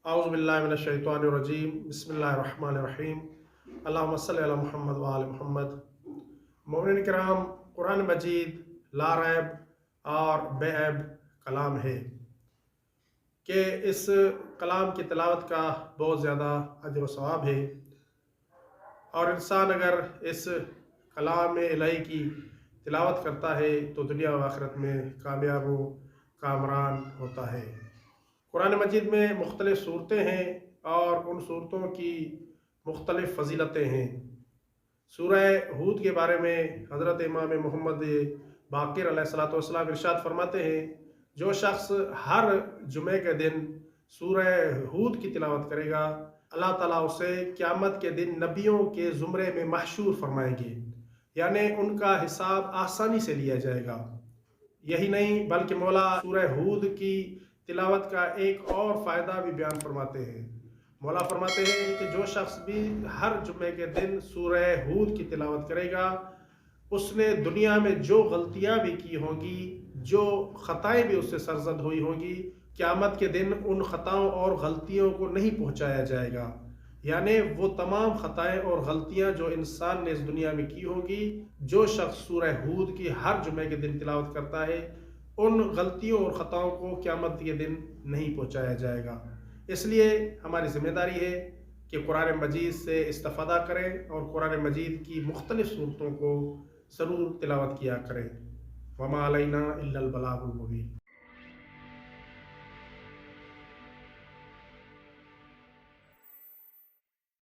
اعوذ باللہ من الشیطان الرجیم، بسم اللہ الرحمن الرحیم، اللہم صلی علی محمد وآل محمد۔ مومنین کرام، قرآن مجید لا ریب اور بے عیب کلام ہے کہ اس کلام کی تلاوت کا بہت زیادہ اجر و ثواب ہے، اور انسان اگر اس کلام الہی کی تلاوت کرتا ہے تو دنیا و آخرت میں کامیاب و کامران ہوتا ہے۔ قرآن مجید میں مختلف صورتیں ہیں اور ان صورتوں کی مختلف فضیلتیں ہیں۔ سورہ ہود کے بارے میں حضرت امام محمد باقر علیہ السلام ارشاد فرماتے ہیں، جو شخص ہر جمعے کے دن سورہ ہود کی تلاوت کرے گا، اللہ تعالیٰ اسے قیامت کے دن نبیوں کے زمرے میں محشور فرمائیں گے، یعنی ان کا حساب آسانی سے لیا جائے گا۔ یہی نہیں بلکہ مولا سورہ ہود کی تلاوت کا ایک اور فائدہ بھی بیان فرماتے ہیں۔ مولا فرماتے ہیں کہ جو شخص بھی ہر جمعے کے دن سورہ ہود کی تلاوت کرے گا، اس نے دنیا میں جو غلطیاں بھی کی ہوں گی، جو خطائیں بھی اس سے سرزد ہوئی ہوں گی، قیامت کے دن ان خطاؤں اور غلطیوں کو نہیں پہنچایا جائے گا، یعنی وہ تمام خطائیں اور غلطیاں جو انسان نے اس دنیا میں کی ہوگی، جو شخص سورہ ہود کی ہر جمعے کے دن تلاوت کرتا ہے، ان غلطیوں اور خطاؤں کو قیامت کے دن نہیں پہنچایا جائے گا۔ اس لیے ہماری ذمہ داری ہے کہ قرآن مجید سے استفادہ کریں اور قرآن مجید کی مختلف صورتوں کو ضرور تلاوت کیا کریں۔ وما علینا الا البلاغ المبین۔